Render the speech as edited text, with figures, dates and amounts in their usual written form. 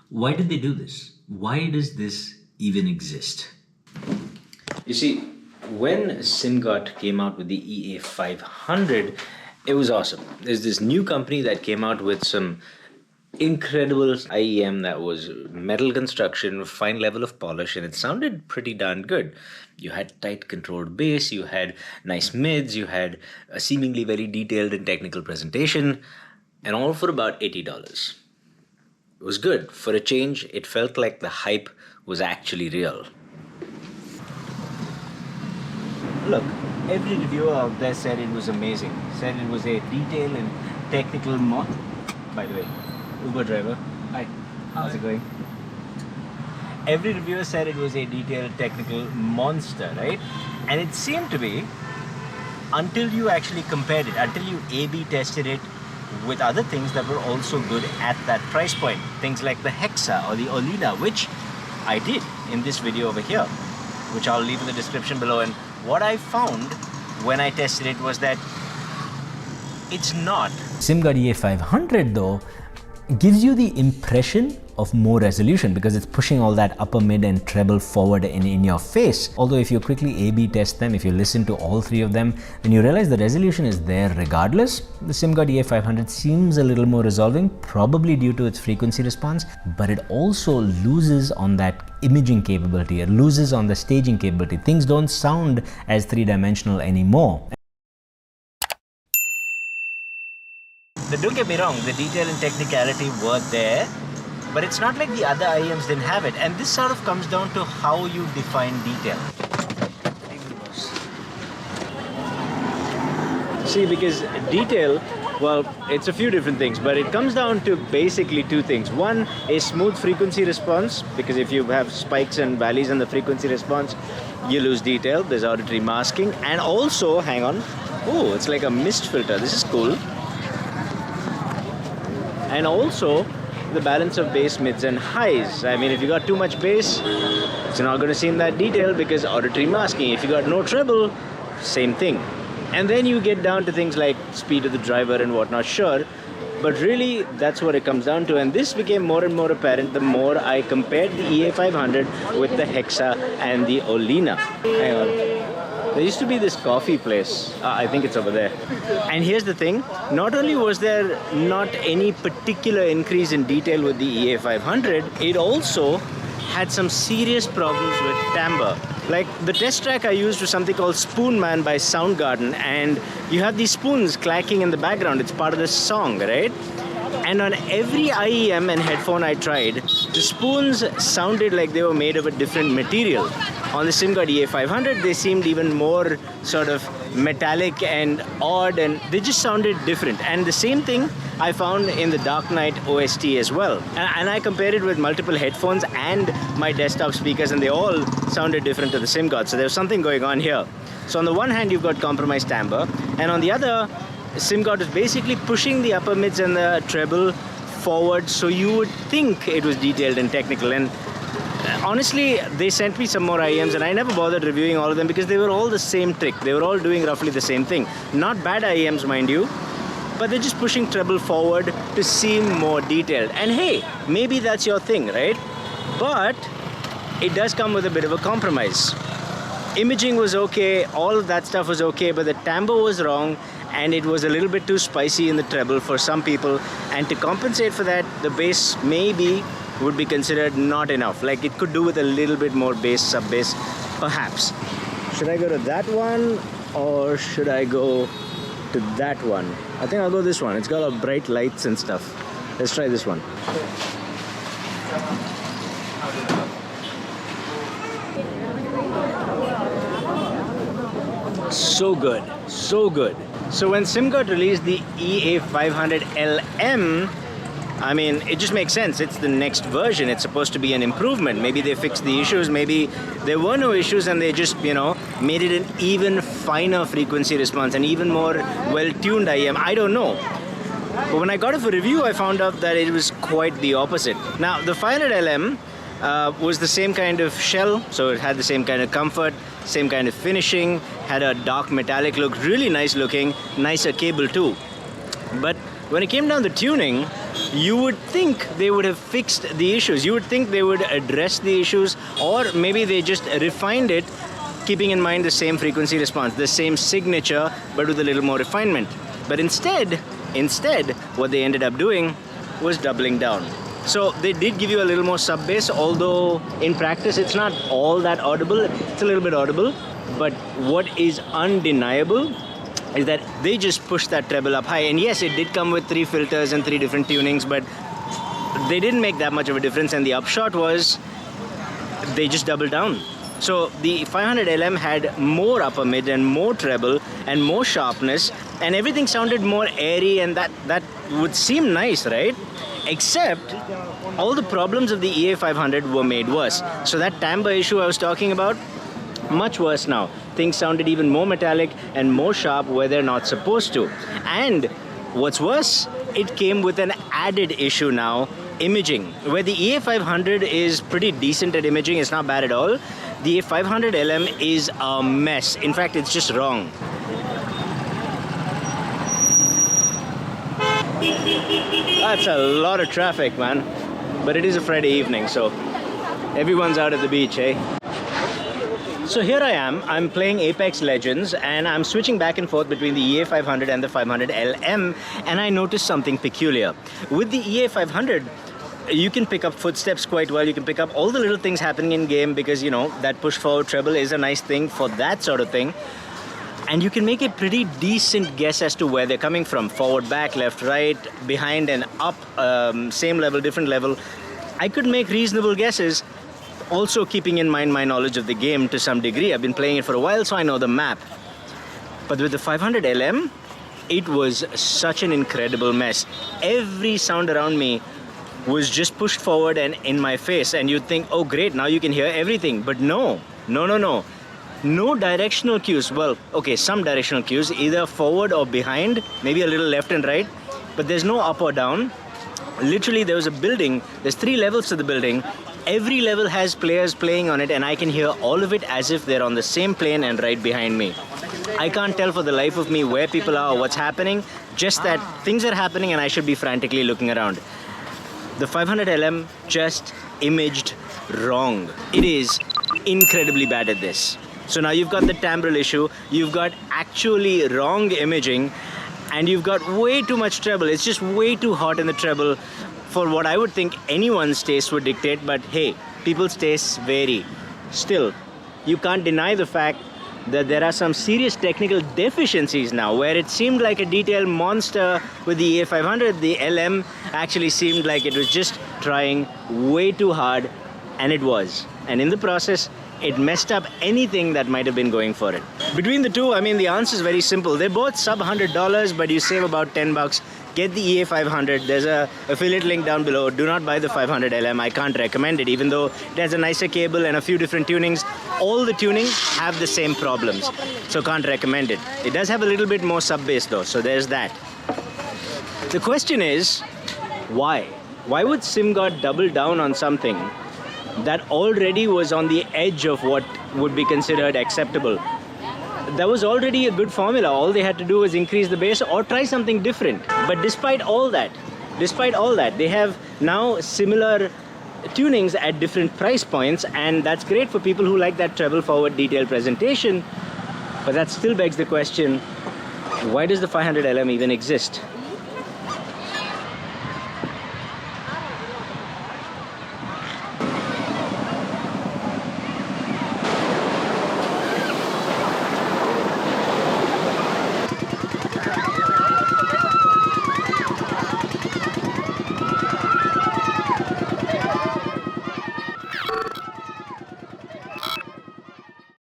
Why did they do this? Why does this even exist? You see, when Simgot came out with the EA500, it was awesome. There's this new company that came out with some incredible IEM that was metal construction, fine level of polish, and it sounded pretty darn good. You had tight controlled bass, you had nice mids, you had a seemingly very detailed and technical presentation, and all for about $80. It was good. For a change, it felt like the hype was actually real. Look, every reviewer out there said it was amazing, said it was a detailed and technical By the way, Uber driver, hi, how's it going? Every reviewer said it was a detailed technical monster, right? And it seemed to be until you actually compared it, until you A/B tested it with other things that were also good at that price point. Things like the Hexa or the Olina, which I did in this video over here, which I'll leave in the description below. And what I found when I tested it was that it's not. Simgot EA500 though gives you the impression of more resolution because it's pushing all that upper mid and treble forward in your face. Although if you quickly A/B test them, if you listen to all three of them, then you realize the resolution is there regardless. The Simgot EA500 seems a little more resolving, probably due to its frequency response, but it also loses on that imaging capability. It loses on the staging capability. Things don't sound as three-dimensional anymore. Don't get me wrong, the detail and technicality were there, but it's not like the other IEMs didn't have it. And this sort of comes down to how you define detail. See, because detail, well, it's a few different things, but it comes down to basically two things. One is smooth frequency response, because if you have spikes and valleys in the frequency response, you lose detail. There's auditory masking. And also, hang on, oh, it's like a mist filter. This is cool. And also the balance of bass, mids and highs. I mean, if you got too much bass, it's not going to seem that detailed because auditory masking. If you got no treble, same thing. And then you get down to things like speed of the driver and whatnot, sure. But really, that's what it comes down to. And this became more and more apparent the more I compared the EA500 with the Hexa and the Olina. Hang on. There used to be this coffee place. I think it's over there. And here's the thing. Not only was there not any particular increase in detail with the EA500, it also had some serious problems with timbre. Like the test track I used was something called Spoon Man by Soundgarden, and you have these spoons clacking in the background. It's part of the song, right? And on every IEM and headphone I tried, the spoons sounded like they were made of a different material. On the Simgot EA500, they seemed even more sort of metallic and odd, and they just sounded different. And the same thing I found in the Dark Knight OST as well. And I compared it with multiple headphones and my desktop speakers, and they all sounded different to the Simgot. So there's something going on here. So on the one hand, you've got compromised timbre, and on the other, Simgot is basically pushing the upper mids and the treble forward, so you would think it was detailed and technical. And honestly, they sent me some more IEMs, and I never bothered reviewing all of them because they were all the same trick. They were all doing roughly the same thing. Not bad IEMs, mind you, but they're just pushing treble forward to seem more detailed. And hey, maybe that's your thing, right? But it does come with a bit of a compromise. Imaging was okay, all of that stuff was okay, but the timbre was wrong, and it was a little bit too spicy in the treble for some people. And to compensate for that, the bass maybe would be considered not enough. Like it could do with a little bit more bass, sub bass, perhaps. Should I go to that one or should I go to that one? I think I'll go this one. It's got a bright lights and stuff. Let's try this one. So good, so good. So when Simgot released the EA500 LM, I mean, it just makes sense. It's the next version. It's supposed to be an improvement. Maybe they fixed the issues. Maybe there were no issues and they just, you know, made it an even finer frequency response, an even more well-tuned IEM. I don't know. But when I got it for review, I found out that it was quite the opposite. Now, the 500 LM was the same kind of shell, so it had the same kind of comfort, same kind of finishing, had a dark metallic look, really nice looking, nicer cable too. But when it came down to tuning, you would think they would have fixed the issues. You would think they would address the issues, or maybe they just refined it, keeping in mind the same frequency response, the same signature, but with a little more refinement. But instead, what they ended up doing was doubling down. So they did give you a little more sub bass, although in practice it's not all that audible. It's a little bit audible, but what is undeniable is that they just pushed that treble up high. And yes, it did come with 3 filters and 3 different tunings, but they didn't make that much of a difference, and the upshot was they just doubled down. So the 500 LM had more upper mid and more treble and more sharpness, and everything sounded more airy, and that would seem nice, right? Except all the problems of the EA500 were made worse. So that timbre issue I was talking about, much worse now. Things sounded even more metallic and more sharp where they're not supposed to. And what's worse, it came with an added issue now, imaging. Where the EA500 is pretty decent at imaging, it's not bad at all, the EA500 LM is a mess. In fact, it's just wrong. That's a lot of traffic, man. But it is a Friday evening, so everyone's out at the beach, eh? So here I am, I'm playing Apex Legends, and I'm switching back and forth between the EA500 and the 500 LM, and I noticed something peculiar. With the EA500, you can pick up footsteps quite well, you can pick up all the little things happening in game, because, you know, that push forward treble is a nice thing for that sort of thing. And you can make a pretty decent guess as to where they're coming from. Forward, back, left, right, behind and up, same level, different level. I could make reasonable guesses, also keeping in mind my knowledge of the game to some degree. I've been playing it for a while, so I know the map. But with the 500 LM, it was such an incredible mess. Every sound around me was just pushed forward and in my face, and you'd think, oh great, now you can hear everything. But no. No directional cues. Well, okay, some directional cues, either forward or behind, maybe a little left and right, but there's no up or down. Literally, there was a building, there's 3 levels to the building. Every level has players playing on it, and I can hear all of it as if they're on the same plane and right behind me. I can't tell for the life of me where people are or what's happening, just that things are happening and I should be frantically looking around. The 500 LM just imaged wrong. It is incredibly bad at this. So now you've got the timbral issue, you've got actually wrong imaging, and you've got way too much treble. It's just way too hot in the treble for what I would think anyone's taste would dictate, but hey, people's tastes vary. Still, you can't deny the fact that there are some serious technical deficiencies now, where it seemed like a detail monster with the EA500, the LM actually seemed like it was just trying way too hard, and it was. And in the process, it messed up anything that might have been going for it. Between the two, I mean, the answer is very simple. They're both sub $100, but you save about 10 bucks. Get the EA500. There's a affiliate link down below. Do not buy the 500 LM. I can't recommend it, even though it has a nicer cable and a few different tunings. All the tunings have the same problems, so can't recommend it. It does have a little bit more sub bass though, so there's that. The question is, why? Why would Simgot double down on something that already was on the edge of what would be considered acceptable? That was already a good formula. All they had to do was increase the bass or try something different. But despite all that, they have now similar tunings at different price points, and that's great for people who like that treble forward detailed presentation. But that still begs the question, why does the 500 LM even exist?